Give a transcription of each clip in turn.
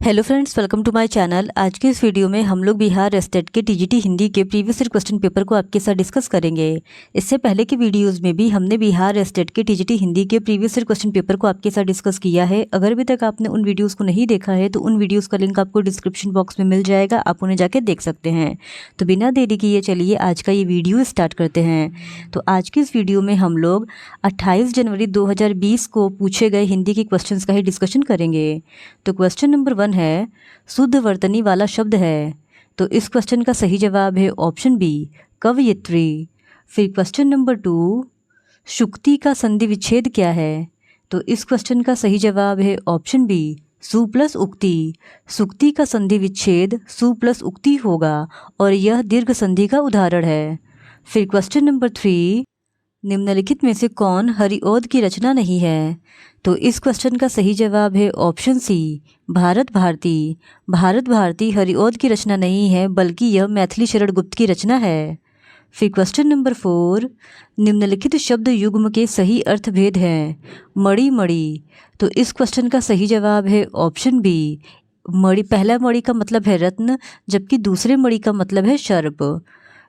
Hello friends, welcome to my channel. आज के इस वीडियो में हम लोग बिहार स्टेट के टीजीटी हिंदी के प्रीवियस ईयर क्वेश्चन पेपर को आपके साथ डिस्कस करेंगे। इससे पहले के वीडियोस में भी हमने बिहार स्टेट के टीजीटी हिंदी के प्रीवियस ईयर क्वेश्चन पेपर को आपके साथ डिस्कस किया है। अगर अभी तक आपने उन वीडियोज़ को नहीं देखा है तो उन वीडियोज़ का लिंक आपको डिस्क्रिप्शन बॉक्स में मिल जाएगा, आप उन्हें जाके देख सकते हैं। तो बिना देरी किए चलिए आज का ये वीडियो स्टार्ट करते हैं। तो आज की इस वीडियो में हम लोग 28 जनवरी 2020 को पूछे गए हिंदी के क्वेश्चंस का ही डिस्कशन करेंगे। तो क्वेश्चन नंबर 1 है, शुद्ध वर्तनी वाला शब्द है। तो इस क्वेश्चन का सही जवाब है ऑप्शन बी, कवयित्री। फिर क्वेश्चन नंबर 2, शुक्ति का संधि विच्छेद क्या है। तो इस क्वेश्चन का सही जवाब है ऑप्शन बी, सु प्लस उक्ति। सुक्ति का संधि विच्छेद सु प्लस उक्ति होगा और यह दीर्घ संधि का उदाहरण है। फिर क्वेश्चन नंबर 3, निम्नलिखित में से कौन हरिओद की रचना नहीं है। तो इस क्वेश्चन का सही जवाब है ऑप्शन सी, भारत भारती। भारत भारती हरिओद की रचना नहीं है बल्कि यह मैथिली शरण गुप्त की रचना है। फिर क्वेश्चन नंबर 4, निम्नलिखित शब्द युग्म के सही अर्थ भेद हैं। मणि मणि। तो इस क्वेश्चन का सही जवाब है ऑप्शन बी, मणि। पहला मणि का मतलब है रत्न जबकि दूसरे मणि का मतलब है सर्प।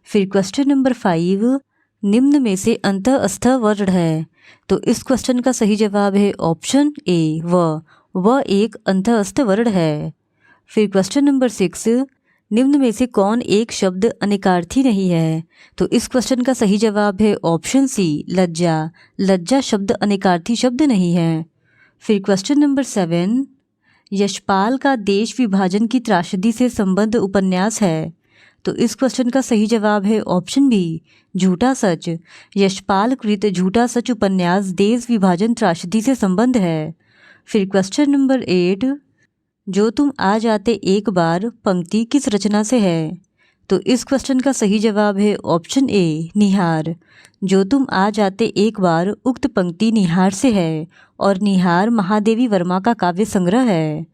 फिर क्वेश्चन नंबर 5, निम्न में से अंतःस्थ वर्ण है। तो इस क्वेश्चन का सही जवाब है ऑप्शन ए, व एक अंतःस्थ वर्ण है। फिर क्वेश्चन नंबर 6, निम्न में से कौन एक शब्द अनेकार्थी नहीं है। तो इस क्वेश्चन का सही जवाब है ऑप्शन सी, लज्जा। लज्जा शब्द अनेकार्थी शब्द नहीं है। फिर क्वेश्चन नंबर 7, यशपाल का देश विभाजन की त्रासदी से संबद्ध उपन्यास है। तो इस क्वेश्चन का सही जवाब है ऑप्शन बी, झूठा सच। यशपाल कृत झूठा सच उपन्यास देश विभाजन त्रासदी से संबंध है। फिर क्वेश्चन नंबर 8, जो तुम आ जाते एक बार पंक्ति किस रचना से है। तो इस क्वेश्चन का सही जवाब है ऑप्शन ए, निहार। जो तुम आ जाते एक बार उक्त पंक्ति निहार से है और निहार महादेवी वर्मा का काव्य संग्रह है।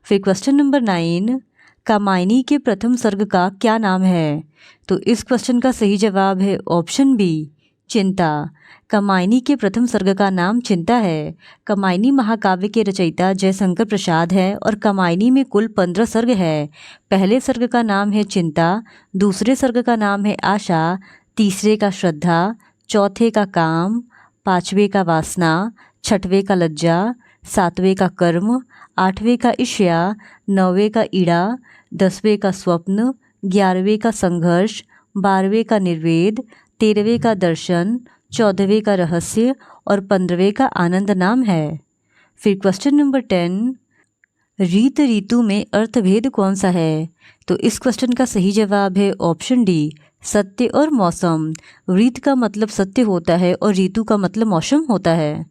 फिर क्वेश्चन नंबर 9, कामायनी के प्रथम सर्ग का क्या नाम है। तो इस क्वेश्चन का सही जवाब है ऑप्शन बी, चिंता। कामायनी के प्रथम सर्ग का नाम चिंता है। कामायनी महाकाव्य के रचयिता जयशंकर प्रसाद है और कामायनी में कुल 15 सर्ग है। पहले सर्ग का नाम है चिंता, दूसरे सर्ग का नाम है आशा, तीसरे का श्रद्धा, चौथे का काम, पाँचवें का वासना, छठवें का लज्जा, सातवें का कर्म, आठवें का ईर्ष्या, नौवें का ईड़ा, 10वें का स्वप्न, 11वें का संघर्ष, 12वें का निर्वेद, 13वें का दर्शन, 14वें का रहस्य और 15वें का आनंद नाम है। फिर क्वेश्चन नंबर 10, रीत ऋतु में अर्थभेद कौन सा है। तो इस क्वेश्चन का सही जवाब है ऑप्शन डी, सत्य और मौसम। रीत का मतलब सत्य होता है और ऋतु का मतलब मौसम होता है।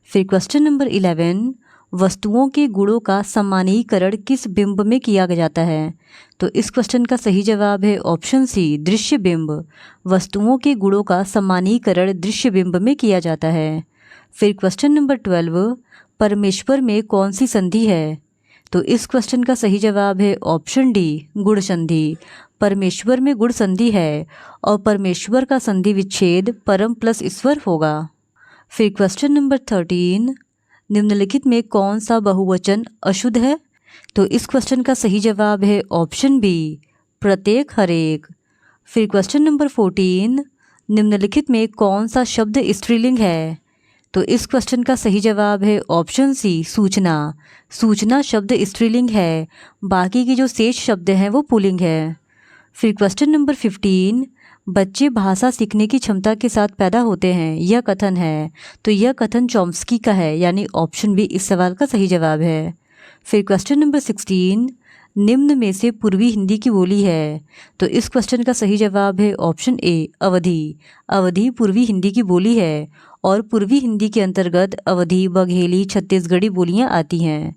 फिर क्वेश्चन नंबर 11, वस्तुओं के गुणों का सामान्यीकरण किस बिंब में किया जाता है। तो इस क्वेश्चन का सही जवाब है ऑप्शन सी, दृश्य बिंब। वस्तुओं के गुणों का सामान्यीकरण दृश्य बिंब में किया जाता है। फिर क्वेश्चन नंबर 12, परमेश्वर में कौन सी संधि है। तो इस क्वेश्चन का सही जवाब है ऑप्शन डी, गुण संधि। परमेश्वर में गुण संधि है और परमेश्वर का संधि विच्छेद परम प्लस ईश्वर होगा। फिर क्वेश्चन नंबर 13, निम्नलिखित में कौन सा बहुवचन अशुद्ध है। तो इस क्वेश्चन का सही जवाब है ऑप्शन बी, प्रत्येक हरेक। फिर क्वेश्चन नंबर 14, निम्नलिखित में कौन सा शब्द स्त्रीलिंग है। तो इस क्वेश्चन का सही जवाब है ऑप्शन सी, सूचना। सूचना शब्द स्त्रीलिंग है, बाकी के जो शेष शब्द हैं वो पुल्लिंग है। फिर क्वेश्चन नंबर 15, बच्चे भाषा सीखने की क्षमता के साथ पैदा होते हैं, यह कथन है। तो यह कथन चॉम्स्की का है, यानी ऑप्शन बी इस सवाल का सही जवाब है। फिर क्वेश्चन नंबर 16, निम्न में से पूर्वी हिंदी की बोली है। तो इस क्वेश्चन का सही जवाब है ऑप्शन ए, अवधी। अवधी पूर्वी हिंदी की बोली है और पूर्वी हिंदी के अंतर्गत अवधी, बघेली, छत्तीसगढ़ी बोलियां आती हैं।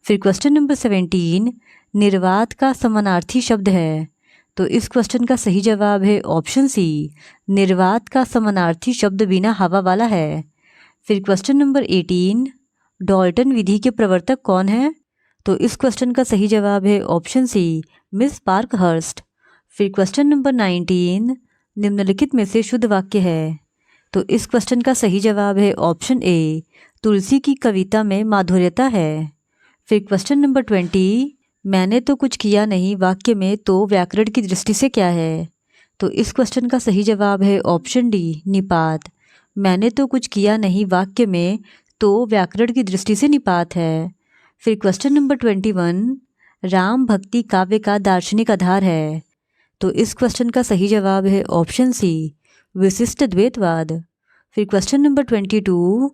फिर क्वेश्चन नंबर 17, निर्वात का समानार्थी शब्द है। तो इस क्वेश्चन का सही जवाब है ऑप्शन सी, निर्वात का समानार्थी शब्द बिना हवा वाला है। फिर क्वेश्चन नंबर 18, डॉल्टन विधि के प्रवर्तक कौन है। तो इस क्वेश्चन का सही जवाब है ऑप्शन सी, मिस पार्कहर्स्ट। फिर क्वेश्चन नंबर 19, निम्नलिखित में से शुद्ध वाक्य है। तो इस क्वेश्चन का सही जवाब है ऑप्शन ए, तुलसी की कविता में माधुर्यता है। फिर क्वेश्चन नंबर 20, मैंने तो कुछ किया नहीं वाक्य में तो व्याकरण की दृष्टि से क्या है? तो इस क्वेश्चन का सही जवाब है ऑप्शन डी निपात। मैंने तो कुछ किया नहीं वाक्य में तो व्याकरण की दृष्टि से निपात है। फिर क्वेश्चन नंबर 21, राम भक्ति काव्य का दार्शनिक आधार है। तो इस क्वेश्चन का सही जवाब है ऑप्शन सी विशिष्ट द्वैतवाद। फिर क्वेश्चन नंबर 22,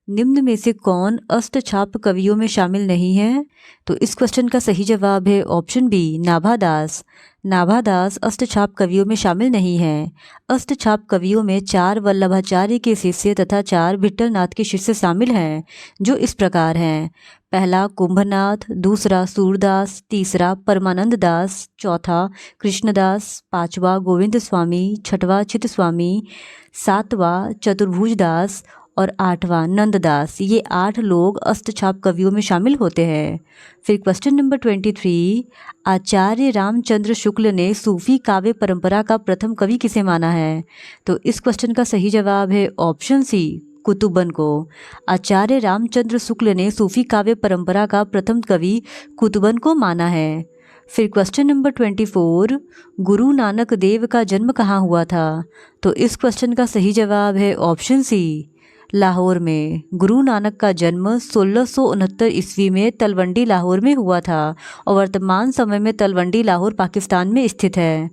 निम्न में से कौन अष्टछाप कवियों में शामिल नहीं है? तो इस क्वेश्चन का सही जवाब है ऑप्शन बी नाभादास। नाभादास अष्टछाप कवियों में शामिल नहीं है। अष्टछाप कवियों में 4 वल्लभाचार्य के शिष्य तथा 4 विट्ठलनाथ के शिष्य शामिल हैं, जो इस प्रकार हैं। पहला कुंभनाथ, दूसरा सूरदास, तीसरा परमानंद दास, चौथा कृष्णदास, पांचवा गोविंद स्वामी, छठवां चित स्वामी, सातवां चतुर्भुज दास और 8वां नंददास। ये 8 लोग अष्टछाप कवियों में शामिल होते हैं। फिर क्वेश्चन नंबर 23, आचार्य रामचंद्र शुक्ल ने सूफी काव्य परंपरा का प्रथम कवि किसे माना है? तो इस क्वेश्चन का सही जवाब है ऑप्शन सी कुतुबन को। आचार्य रामचंद्र शुक्ल ने सूफी काव्य परंपरा का प्रथम कवि कुतुबन को माना है। फिर क्वेश्चन नंबर 24, गुरु नानक देव का जन्म कहाँ हुआ था? तो इस क्वेश्चन का सही जवाब है ऑप्शन सी लाहौर में। गुरु नानक का जन्म 1669 ईस्वी में तलवंडी लाहौर में हुआ था और वर्तमान समय में तलवंडी लाहौर पाकिस्तान में स्थित है।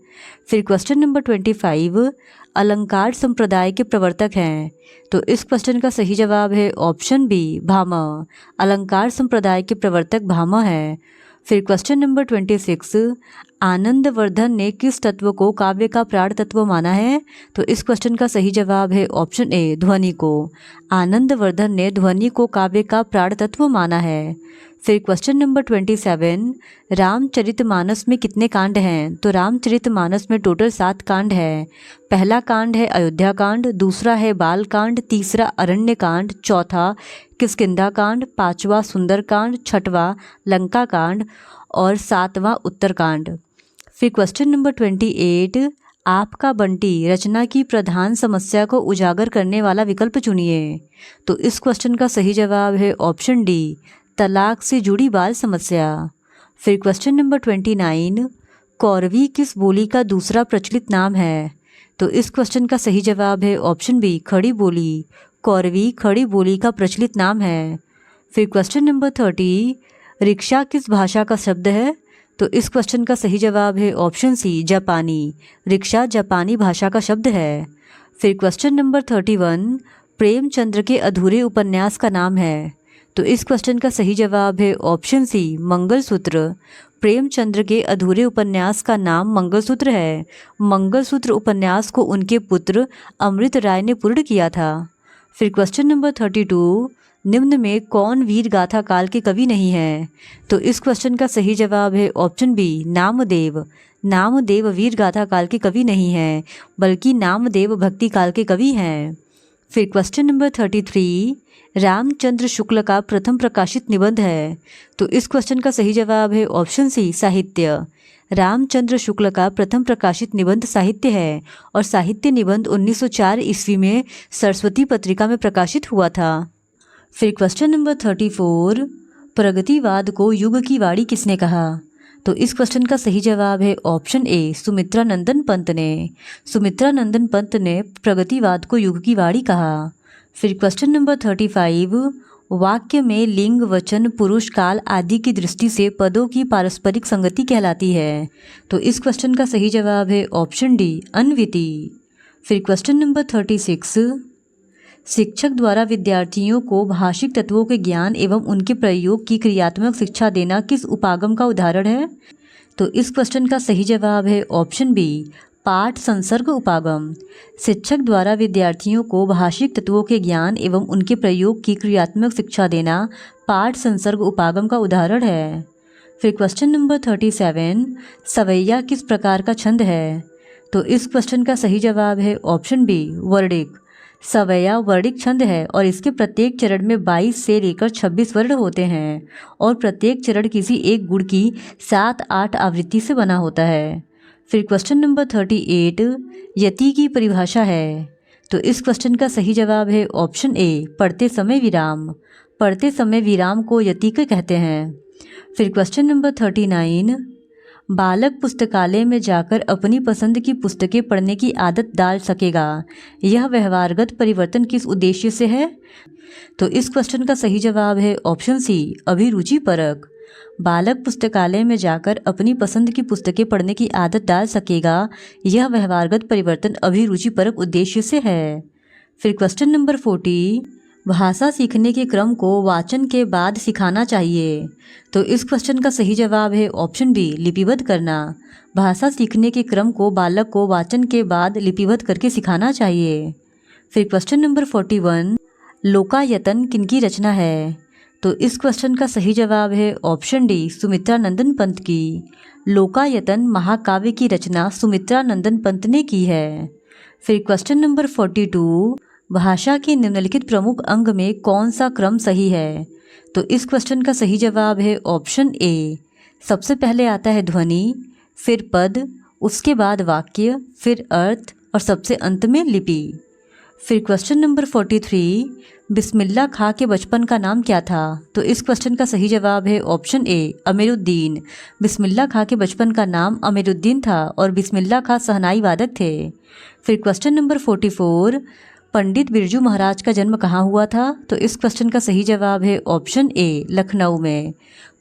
फिर क्वेश्चन नंबर 25, अलंकार संप्रदाय के प्रवर्तक हैं। तो इस क्वेश्चन का सही जवाब है ऑप्शन बी भामह। अलंकार संप्रदाय के प्रवर्तक भामह है। फिर क्वेश्चन नंबर 26, आनंदवर्धन ने किस तत्व को काव्य का प्राण तत्व माना है? तो इस क्वेश्चन का सही जवाब है ऑप्शन ए ध्वनि को। आनंदवर्धन ने ध्वनि को काव्य का प्राण तत्व माना है। फिर क्वेश्चन नंबर 27, रामचरितमानस में कितने कांड हैं? तो रामचरितमानस में टोटल 7 कांड है। पहला कांड है अयोध्या कांड, दूसरा है बाल कांड, तीसरा अरण्य कांड, चौथा किष्किंधा कांड, 5वां सुंदर कांड, 6वां लंका कांड और 7वां उत्तरकांड। फिर क्वेश्चन नंबर 28, आपका बंटी रचना की प्रधान समस्या को उजागर करने वाला विकल्प चुनिए। तो इस क्वेश्चन का सही जवाब है ऑप्शन डी तलाक से जुड़ी बाल समस्या। फिर क्वेश्चन नंबर 29, कौरवी किस बोली का दूसरा प्रचलित नाम है? तो इस क्वेश्चन का सही जवाब है ऑप्शन बी खड़ी बोली। कौरवी खड़ी बोली का प्रचलित नाम है। फिर क्वेश्चन नंबर 30, रिक्शा किस भाषा का शब्द है? तो इस क्वेश्चन का सही जवाब है ऑप्शन सी जापानी। रिक्शा जापानी भाषा का शब्द है। फिर क्वेश्चन नंबर 31, प्रेमचंद्र के अधूरे उपन्यास का नाम है। तो इस क्वेश्चन का सही जवाब है ऑप्शन सी मंगलसूत्र। प्रेमचंद्र के अधूरे उपन्यास का नाम मंगलसूत्र है। मंगलसूत्र उपन्यास को उनके पुत्र अमृत राय ने पूर्ण किया था। फिर क्वेश्चन नंबर 32, निम्न में कौन वीर गाथा काल के कवि नहीं है? तो इस क्वेश्चन का सही जवाब है ऑप्शन बी नामदेव। नामदेव वीर गाथा काल के कवि नहीं हैं, बल्कि नामदेव भक्ति काल के कवि हैं। फिर क्वेश्चन नंबर 33, रामचंद्र शुक्ल का प्रथम प्रकाशित निबंध है। तो इस क्वेश्चन का सही जवाब है ऑप्शन सी साहित्य। रामचंद्र शुक्ल का प्रथम प्रकाशित निबंध साहित्य है और साहित्य निबंध 1904 ईस्वी में सरस्वती पत्रिका में प्रकाशित हुआ था। फिर क्वेश्चन नंबर 34, प्रगतिवाद को युग की वाणी किसने कहा? तो इस क्वेश्चन का सही जवाब है ऑप्शन ए सुमित्रा नंदन पंत ने। सुमित्रा नंदन पंत ने प्रगतिवाद को युग की वाणी कहा। फिर क्वेश्चन नंबर 35, वाक्य में लिंग वचन पुरुष काल आदि की दृष्टि से पदों की पारस्परिक संगति कहलाती है। तो इस क्वेश्चन का सही जवाब है ऑप्शन डी अन्विति। फिर क्वेश्चन नंबर 36, शिक्षक द्वारा विद्यार्थियों को भाषिक तत्वों के ज्ञान एवं उनके प्रयोग की क्रियात्मक शिक्षा देना किस उपागम का उदाहरण है? तो इस क्वेश्चन का सही जवाब है ऑप्शन बी पाठ संसर्ग उपागम। शिक्षक द्वारा विद्यार्थियों को भाषिक तत्वों के ज्ञान एवं उनके प्रयोग की क्रियात्मक शिक्षा देना पाठ संसर्ग उपागम का उदाहरण है। फिर क्वेश्चन नंबर 37, सवैया किस प्रकार का छंद है? तो इस क्वेश्चन का सही जवाब है ऑप्शन बी वर्णिक। सवैया वर्णिक छंद है और इसके प्रत्येक चरण में 22 से लेकर 26 वर्ण होते हैं और प्रत्येक चरण किसी एक गुण की 7-8 आवृत्ति से बना होता है। फिर क्वेश्चन नंबर 38, यति की परिभाषा है। तो इस क्वेश्चन का सही जवाब है ऑप्शन ए पढ़ते समय विराम। पढ़ते समय विराम को यति कहते हैं। फिर क्वेश्चन नंबर 39, बालक पुस्तकालय में जाकर अपनी पसंद की पुस्तकें पढ़ने की आदत डाल सकेगा, यह व्यवहारगत परिवर्तन किस उद्देश्य से है? तो इस क्वेश्चन का सही जवाब है ऑप्शन सी, अभिरुचि परक। बालक पुस्तकालय में जाकर अपनी पसंद की पुस्तकें पढ़ने की आदत डाल सकेगा, यह व्यवहारगत परिवर्तन अभिरुचि परक उद्देश्य से है। फिर क्वेश्चन नंबर 40, भाषा सीखने के क्रम को वाचन के बाद सिखाना चाहिए। तो इस क्वेश्चन का सही जवाब है ऑप्शन बी, लिपिबद्ध करना। भाषा सीखने के क्रम को बालक को वाचन के बाद लिपिबद्ध करके सिखाना चाहिए। फिर क्वेश्चन नंबर 41, लोकायतन किनकी रचना है? तो इस क्वेश्चन का सही जवाब है ऑप्शन डी, सुमित्रा नंदन पंत की। लोकायतन महाकाव्य की रचना सुमित्रा नंदन पंत ने की है। फिर क्वेश्चन नंबर 42, भाषा के निम्नलिखित प्रमुख अंग में कौन सा क्रम सही है? तो इस क्वेश्चन का सही जवाब है ऑप्शन ए, सबसे पहले आता है ध्वनि, फिर पद, उसके बाद वाक्य, फिर अर्थ और सबसे अंत में लिपि। फिर क्वेश्चन नंबर 43, बिस्मिल्लाह खां के बचपन का नाम क्या था? तो इस क्वेश्चन का सही जवाब है ऑप्शन ए, अमीरुद्दीन। बिस्मिल्लाह खां के बचपन का नाम अमीरुद्दीन था और बिस्मिल्लाह खां शहनाई वादक थे। फिर क्वेश्चन नंबर 44, पंडित बिरजू महाराज का जन्म कहाँ हुआ था? तो इस क्वेश्चन का सही जवाब है ऑप्शन ए, लखनऊ में।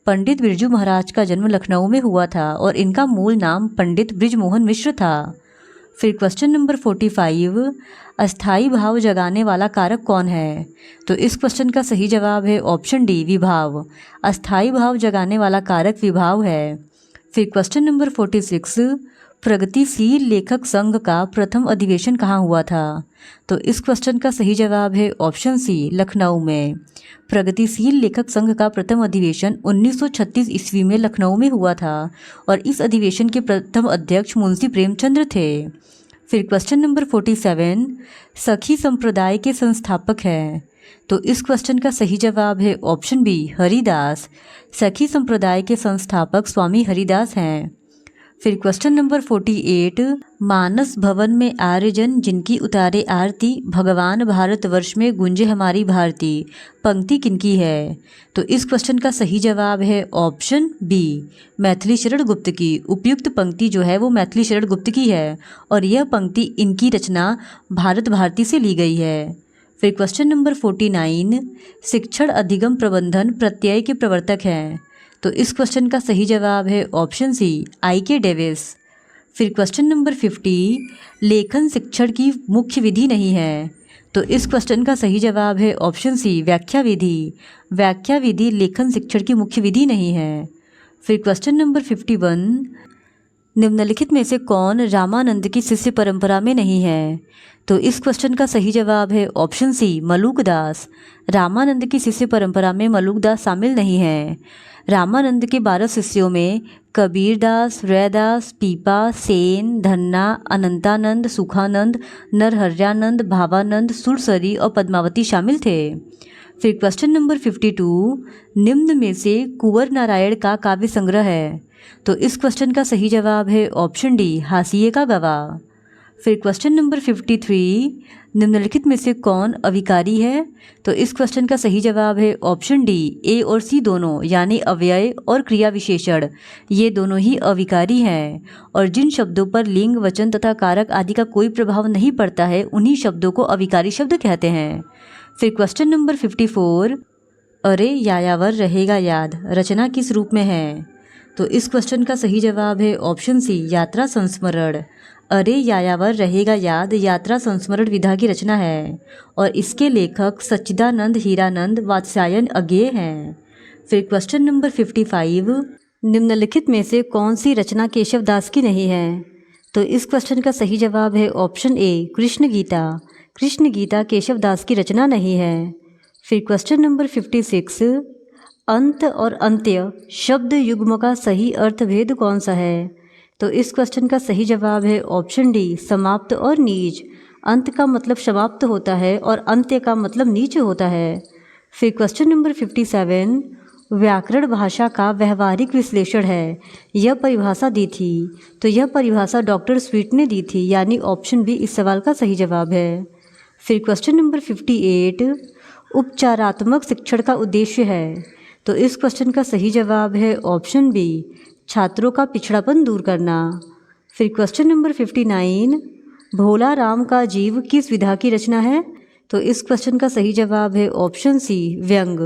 पंडित बिरजू महाराज का जन्म लखनऊ में हुआ था और इनका मूल नाम पंडित बृजमोहन मिश्र था। फिर क्वेश्चन नंबर 45, अस्थाई भाव जगाने वाला कारक कौन है? तो इस क्वेश्चन का सही जवाब है ऑप्शन डी, विभाव। अस्थाई भाव जगाने वाला कारक विभाव है। फिर क्वेश्चन नंबर 46, प्रगतिशील लेखक संघ का प्रथम अधिवेशन कहाँ हुआ था? तो इस क्वेश्चन का सही जवाब है ऑप्शन सी, लखनऊ में। प्रगतिशील लेखक संघ का प्रथम अधिवेशन 1936 ईस्वी में लखनऊ में हुआ था और इस अधिवेशन के प्रथम अध्यक्ष मुंशी प्रेमचंद्र थे। फिर क्वेश्चन नंबर 47, सखी संप्रदाय के संस्थापक हैं? तो इस क्वेश्चन का सही जवाब है ऑप्शन बी, हरिदास। सखी संप्रदाय के संस्थापक स्वामी हरिदास हैं। फिर क्वेश्चन नंबर 48, मानस भवन में आर्यजन जिनकी उतारे आरती, भगवान भारतवर्ष में गुंजे हमारी भारती, पंक्ति किनकी है? तो इस क्वेश्चन का सही जवाब है ऑप्शन बी, मैथिली शरण गुप्त की। उपयुक्त पंक्ति जो है वो मैथिली शरण गुप्त की है और यह पंक्ति इनकी रचना भारत भारती से ली गई है। फिर क्वेश्चन नंबर 49, शिक्षण अधिगम प्रबंधन प्रत्यय के प्रवर्तक हैं? तो इस क्वेश्चन का सही जवाब है ऑप्शन सी, I.K. डेविस। फिर क्वेश्चन नंबर 50, लेखन शिक्षण की मुख्य विधि नहीं है? तो इस क्वेश्चन का सही जवाब है ऑप्शन सी, व्याख्या विधि। व्याख्या विधि लेखन शिक्षण की मुख्य विधि नहीं है। फिर क्वेश्चन नंबर 51, निम्नलिखित में से कौन रामानंद की शिष्य परंपरा में नहीं है? तो इस क्वेश्चन का सही जवाब है ऑप्शन सी, मलूकदास। रामानंद की शिष्य परंपरा में मलूकदास शामिल नहीं है। रामानंद के 12 शिष्यों में कबीरदास, रैदास, पीपा, सेन, धन्ना, अनंतानंद, सुखानंद, नरहर्यानंद, भावानंद, सुरसरी और पद्मावती शामिल थे। फिर क्वेश्चन नंबर 52, निम्न में से कुंवर नारायण का काव्य संग्रह है? तो इस क्वेश्चन का सही जवाब है ऑप्शन डी, हाशिए का गवाह। फिर क्वेश्चन नंबर 53, निम्नलिखित में से कौन अविकारी है? तो इस क्वेश्चन का सही जवाब है ऑप्शन डी, ए और सी दोनों, यानी अव्यय और क्रिया विशेषण, ये दोनों ही अविकारी हैं और जिन शब्दों पर लिंग, वचन तथा कारक आदि का कोई प्रभाव नहीं पड़ता है उन्हीं शब्दों को अविकारी शब्द कहते हैं। फिर क्वेश्चन नंबर 54, अरे यायावर रहेगा याद रचना किस रूप में है? तो इस क्वेश्चन का सही जवाब है ऑप्शन सी, यात्रा संस्मरण। अरे यायावर रहेगा याद यात्रा संस्मरण विधा की रचना है और इसके लेखक सच्चिदानंद हीरानंद वात्स्यायन अज्ञेय हैं। फिर क्वेश्चन नंबर 55, निम्नलिखित में से कौन सी रचना केशवदास की नहीं है? तो इस क्वेश्चन का सही जवाब है ऑप्शन ए, कृष्ण गीता। कृष्ण गीता केशवदास की रचना नहीं है। फिर क्वेश्चन नंबर 56, अंत और अंत्य शब्द युग्म का सही अर्थ भेद कौन सा है? तो इस क्वेश्चन का सही जवाब है ऑप्शन डी, समाप्त और नीच। अंत का मतलब समाप्त होता है और अंत्य का मतलब नीच होता है। फिर क्वेश्चन नंबर 57, व्याकरण भाषा का व्यवहारिक विश्लेषण है, यह परिभाषा दी थी। तो यह परिभाषा डॉक्टर स्वीट ने दी थी, यानी ऑप्शन बी इस सवाल का सही जवाब है। फिर क्वेश्चन नंबर 58, उपचारात्मक शिक्षण का उद्देश्य है। तो इस क्वेश्चन का सही जवाब है ऑप्शन बी, छात्रों का पिछड़ापन दूर करना। फिर क्वेश्चन नंबर 59, भोला राम का जीव किस विधा की रचना है? तो इस क्वेश्चन का सही जवाब है ऑप्शन सी, व्यंग।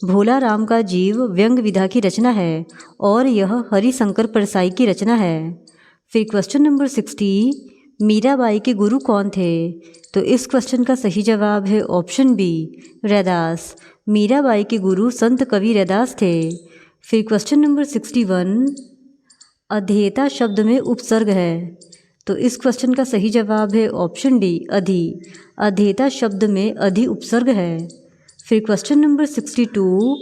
भोला राम का जीव व्यंग विधा की रचना है और यह हरिशंकर परसाई की रचना है। फिर क्वेश्चन नंबर 60, मीराबाई के गुरु कौन थे? तो इस क्वेश्चन का सही जवाब है ऑप्शन बी, रैदास। मीराबाई के गुरु संत कवि रैदास थे। फिर क्वेश्चन नंबर 61, अध्येता शब्द में उपसर्ग है। तो इस क्वेश्चन का सही जवाब है ऑप्शन डी, अधि। अध्येता शब्द में अधि उपसर्ग है। फिर क्वेश्चन नंबर 62,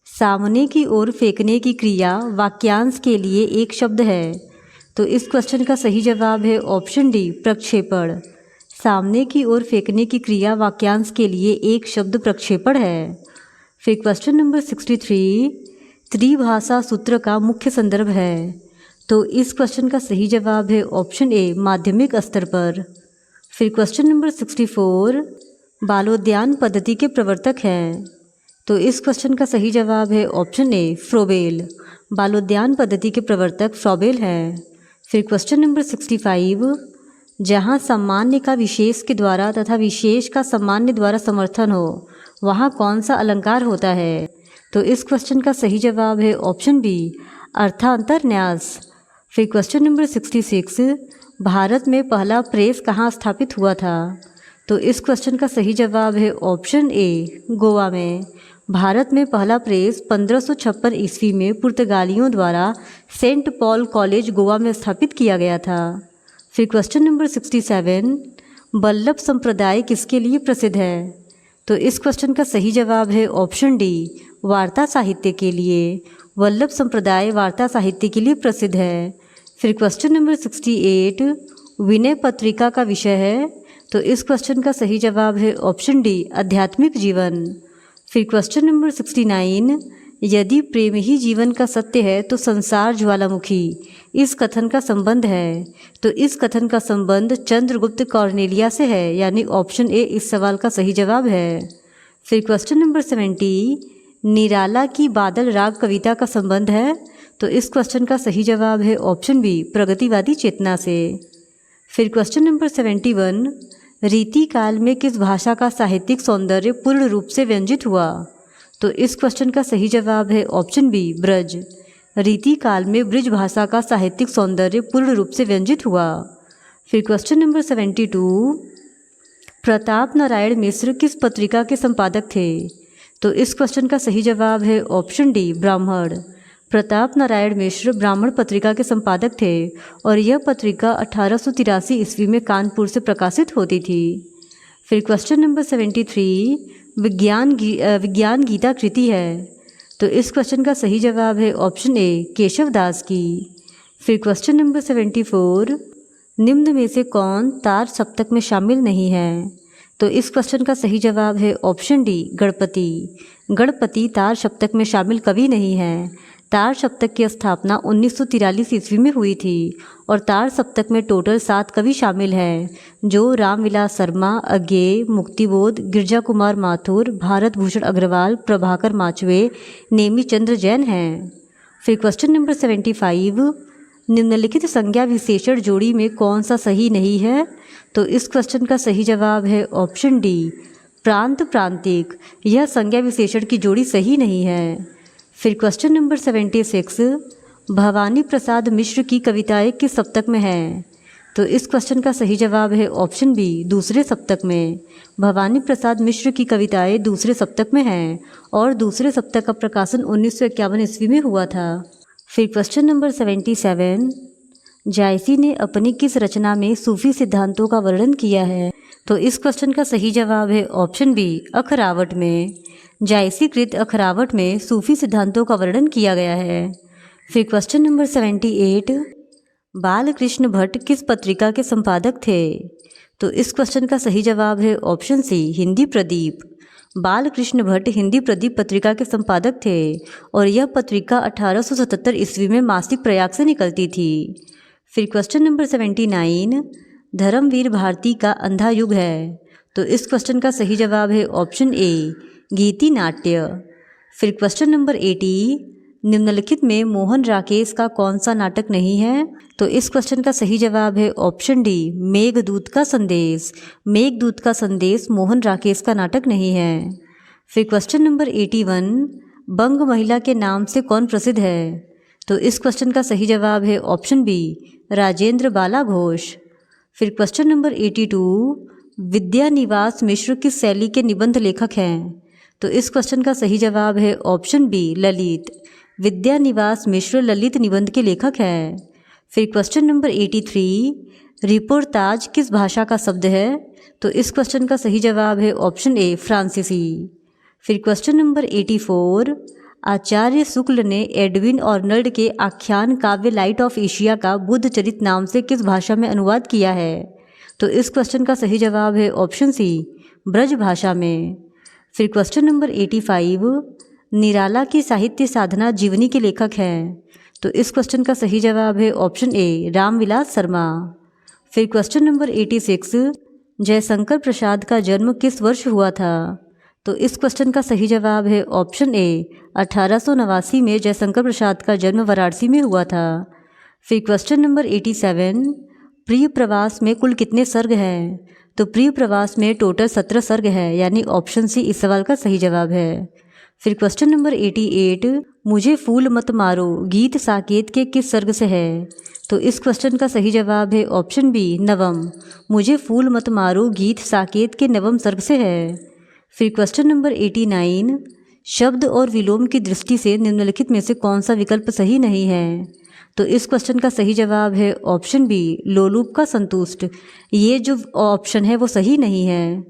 सामने की ओर फेंकने की क्रिया वाक्यांश के लिए एक शब्द है। तो इस क्वेश्चन का सही जवाब है ऑप्शन डी, प्रक्षेपण। सामने की ओर फेंकने की क्रिया वाक्यांश के लिए एक शब्द प्रक्षेपण है। फिर क्वेश्चन नंबर 63, त्रिभाषा सूत्र का मुख्य संदर्भ है। तो इस क्वेश्चन का सही जवाब है ऑप्शन ए, माध्यमिक स्तर पर। फिर क्वेश्चन नंबर 64, बालोद्यान पद्धति के प्रवर्तक हैं। तो इस क्वेश्चन का सही जवाब है ऑप्शन ए, फ्रोबेल। बालोद्यान पद्धति के प्रवर्तक फ्रोबेल हैं। फिर क्वेश्चन नंबर 65, जहाँ सामान्य का विशेष के द्वारा तथा विशेष का सामान्य द्वारा समर्थन हो वहाँ कौन सा अलंकार होता है? तो इस क्वेश्चन का सही जवाब है ऑप्शन बी, अर्थांतरन्यास। फिर क्वेश्चन नंबर 66, भारत में पहला प्रेस कहाँ स्थापित हुआ था? तो इस क्वेश्चन का सही जवाब है ऑप्शन ए, गोवा में। भारत में पहला प्रेस 1556 ईस्वी में पुर्तगालियों द्वारा सेंट पॉल कॉलेज गोवा में स्थापित किया गया था। फिर क्वेश्चन नंबर 67, वल्लभ संप्रदाय किसके लिए प्रसिद्ध है? तो इस क्वेश्चन का सही जवाब है ऑप्शन डी, वार्ता साहित्य के लिए। वल्लभ संप्रदाय वार्ता साहित्य के लिए प्रसिद्ध है। फिर क्वेश्चन नंबर 68, विनय पत्रिका का विषय है। तो इस क्वेश्चन का सही जवाब है ऑप्शन डी, आध्यात्मिक जीवन। फिर क्वेश्चन नंबर 69, यदि प्रेम ही जीवन का सत्य है तो संसार ज्वालामुखी, इस कथन का संबंध है। तो इस कथन का संबंध चंद्रगुप्त कॉर्नेलिया से है, यानी ऑप्शन ए इस सवाल का सही जवाब है। फिर क्वेश्चन नंबर 70, निराला की बादल राग कविता का संबंध है। तो इस क्वेश्चन का सही जवाब है ऑप्शन बी, प्रगतिवादी चेतना से। फिर क्वेश्चन नंबर 71, रीति काल में किस भाषा का साहित्यिक सौंदर्य पूर्ण रूप से व्यंजित हुआ? तो इस क्वेश्चन का सही जवाब है ऑप्शन बी, ब्रज। रीति काल में ब्रज भाषा का साहित्यिक सौंदर्य पूर्ण रूप से व्यंजित हुआ। फिर क्वेश्चन नंबर 72, प्रताप नारायण मिश्र किस पत्रिका के संपादक थे? तो इस क्वेश्चन का सही जवाब है ऑप्शन डी, ब्राह्मण। प्रताप नारायण मिश्र ब्राह्मण पत्रिका के संपादक थे और यह पत्रिका 1883 ईस्वी में कानपुर से प्रकाशित होती थी। फिर क्वेश्चन नंबर 73, विज्ञान गीता कृति है। तो इस क्वेश्चन का सही जवाब है ऑप्शन ए, केशव दास की। फिर क्वेश्चन नंबर 74, निम्न में से कौन तार सप्तक में शामिल नहीं है? तो इस क्वेश्चन का सही जवाब है ऑप्शन डी, गणपति। गणपति तार सप्तक में शामिल कवि नहीं है। तार सप्तक की स्थापना 1943 ईस्वी में हुई थी और तार सप्तक में टोटल 7 कवि शामिल हैं, जो रामविलास शर्मा, अज्ञेय, मुक्तिबोध, गिरजा कुमार माथुर, भारत भूषण अग्रवाल, प्रभाकर माचवे, नेमी चंद्र जैन हैं। फिर क्वेश्चन नंबर 75, निम्नलिखित संज्ञा विशेषण जोड़ी में कौन सा सही नहीं है? तो इस क्वेश्चन का सही जवाब है ऑप्शन डी, प्रांत प्रांतिक। यह संज्ञा विशेषण की जोड़ी सही नहीं है। फिर क्वेश्चन नंबर 76, भवानी प्रसाद मिश्र की कविताएं किस सप्तक में हैं? तो इस क्वेश्चन का सही जवाब है ऑप्शन बी, दूसरे सप्तक में। भवानी प्रसाद मिश्र की कविताएं दूसरे सप्तक में हैं और दूसरे सप्तक का प्रकाशन 1951 ईस्वी में हुआ था। फिर क्वेश्चन नंबर 77, जायसी ने अपनी किस रचना में सूफी सिद्धांतों का वर्णन किया है? तो इस क्वेश्चन का सही जवाब है ऑप्शन बी, अखरावट में। जायसी कृत अखरावट में सूफी सिद्धांतों का वर्णन किया गया है। फिर क्वेश्चन नंबर 78, बालकृष्ण भट्ट किस पत्रिका के संपादक थे? तो इस क्वेश्चन का सही जवाब है ऑप्शन सी, हिंदी प्रदीप। बालकृष्ण भट्ट हिंदी प्रदीप पत्रिका के संपादक थे और यह पत्रिका 1877 ईस्वी में मासिक प्रयाग से निकलती थी। फिर क्वेश्चन नंबर 79, धर्मवीर भारती का अंधा युग है। तो इस क्वेश्चन का सही जवाब है ऑप्शन ए, गीति नाट्य। फिर क्वेश्चन नंबर 80, निम्नलिखित में मोहन राकेश का कौन सा नाटक नहीं है? तो इस क्वेश्चन का सही जवाब है ऑप्शन डी, मेघदूत का संदेश। मेघदूत का संदेश मोहन राकेश का नाटक नहीं है। फिर क्वेश्चन नंबर 81, बंग महिला के नाम से कौन प्रसिद्ध है? तो इस क्वेश्चन का सही जवाब है ऑप्शन बी, राजेंद्र बाला घोष। फिर क्वेश्चन नंबर 82, विद्यानिवास मिश्र किस शैली के निबंध लेखक हैं? तो इस क्वेश्चन का सही जवाब है ऑप्शन बी, ललित। विद्यानिवास मिश्र ललित निबंध के लेखक हैं। फिर क्वेश्चन नंबर 83, रिपोर्ताज किस भाषा का शब्द है? तो इस क्वेश्चन का सही जवाब है ऑप्शन ए, फ्रांसीसी। फिर क्वेश्चन नंबर 84, आचार्य शुक्ल ने एडविन आर्नल्ड के आख्यान काव्य लाइट ऑफ एशिया का बुद्ध चरित नाम से किस भाषा में अनुवाद किया है? तो इस क्वेश्चन का सही जवाब है ऑप्शन सी, ब्रज भाषा में। फिर क्वेश्चन नंबर 85, निराला की साहित्य साधना जीवनी के लेखक हैं? तो इस क्वेश्चन का सही जवाब है ऑप्शन ए, रामविलास शर्मा। फिर क्वेश्चन नंबर 86, जयशंकर प्रसाद का जन्म किस वर्ष हुआ था? तो इस क्वेश्चन का सही जवाब है ऑप्शन ए, 1889 में जयशंकर प्रसाद का जन्म वाराणसी में हुआ था। फिर क्वेश्चन नंबर 87, प्रिय प्रवास में कुल कितने सर्ग हैं? तो प्रिय प्रवास में टोटल 17 सर्ग है, यानी ऑप्शन सी इस सवाल का सही जवाब है। फिर क्वेश्चन नंबर 88, मुझे फूल मत मारो गीत साकेत के किस सर्ग से है? तो इस क्वेश्चन का सही जवाब है ऑप्शन बी, नवम। मुझे फूल मत मारो गीत साकेत के नवम सर्ग से है। फिर क्वेश्चन नंबर 89, शब्द और विलोम की दृष्टि से निम्नलिखित में से कौन सा विकल्प सही नहीं है? तो इस क्वेश्चन का सही जवाब है ऑप्शन बी, लोलूप का संतुष्ट। ये जो ऑप्शन है वो सही नहीं है।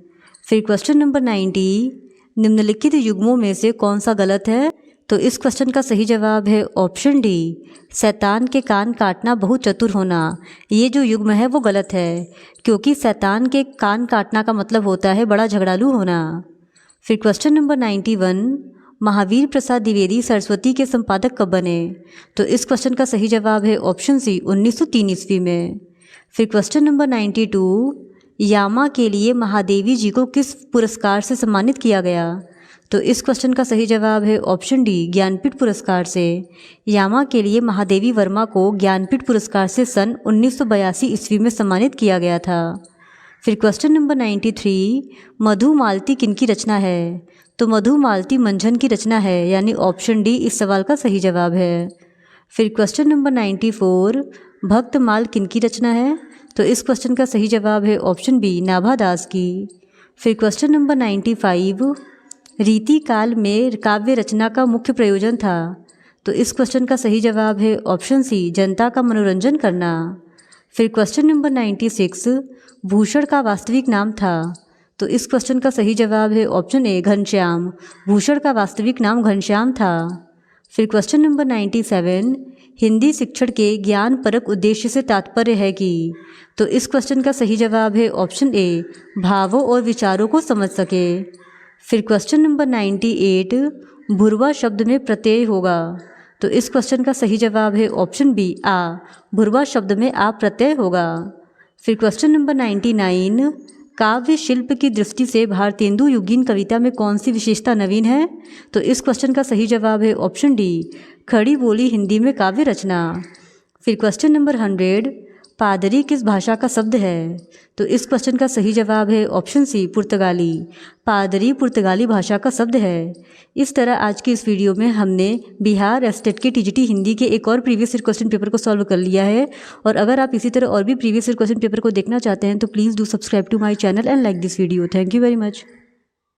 फिर क्वेश्चन नंबर 90, निम्नलिखित युग्मों में से कौन सा गलत है? तो इस क्वेश्चन का सही जवाब है ऑप्शन डी, शैतान के कान काटना बहुत चतुर होना। ये जो युग्म है वो गलत है, क्योंकि शैतान के कान काटना का मतलब होता है बड़ा झगड़ालू होना। फिर क्वेश्चन नंबर 91, महावीर प्रसाद द्विवेदी सरस्वती के संपादक कब बने? तो इस क्वेश्चन का सही जवाब है ऑप्शन सी, 1903 ईस्वी में। फिर क्वेश्चन नंबर 92, यामा के लिए महादेवी जी को किस पुरस्कार से सम्मानित किया गया? तो इस क्वेश्चन का सही जवाब है ऑप्शन डी, ज्ञानपीठ पुरस्कार से। यामा के लिए महादेवी वर्मा को ज्ञानपीठ पुरस्कार से सन 1982 ईस्वी में सम्मानित किया गया था। फिर क्वेश्चन नंबर 93, मधुमालती किनकी रचना है? तो मधुमालती मंझन की रचना है, यानी ऑप्शन डी इस सवाल का सही जवाब है। फिर क्वेश्चन नंबर 94, भक्तमाल किनकी रचना है? तो इस क्वेश्चन का सही जवाब है ऑप्शन बी, नाभा दास की। फिर क्वेश्चन नंबर 95, रीति काल में काव्य रचना का मुख्य प्रयोजन था? तो इस क्वेश्चन का सही जवाब है ऑप्शन सी, जनता का मनोरंजन करना। फिर क्वेश्चन नंबर 96, भूषण का वास्तविक नाम था? तो इस क्वेश्चन का सही जवाब है ऑप्शन ए, घनश्याम। भूषण का वास्तविक नाम घनश्याम था। फिर क्वेश्चन नंबर 97, हिंदी शिक्षण के ज्ञान परक उद्देश्य से तात्पर्य है कि? तो इस क्वेश्चन का सही जवाब है ऑप्शन ए, भावों और विचारों को समझ सके। फिर क्वेश्चन नंबर 98, भुरवा शब्द में प्रत्यय होगा? तो इस क्वेश्चन का सही जवाब है ऑप्शन बी, आ। भुरवा शब्द में आ प्रत्यय होगा। फिर क्वेश्चन नंबर 99, काव्य शिल्प की दृष्टि से भारतेंदु युगीन कविता में कौन सी विशेषता नवीन है? तो इस क्वेश्चन का सही जवाब है ऑप्शन डी, खड़ी बोली हिंदी में काव्य रचना। फिर क्वेश्चन नंबर 100, पादरी किस भाषा का शब्द है? तो इस क्वेश्चन का सही जवाब है ऑप्शन सी, पुर्तगाली। पादरी पुर्तगाली भाषा का शब्द है। इस तरह आज की इस वीडियो में हमने बिहार स्टेट के टीजीटी हिंदी के एक और प्रीवियस ईयर क्वेश्चन पेपर को सॉल्व कर लिया है। और अगर आप इसी तरह और भी प्रीवियस ईयर क्वेश्चन पेपर को देखना चाहते हैं तो please do subscribe to my channel and like this video. Thank you very much.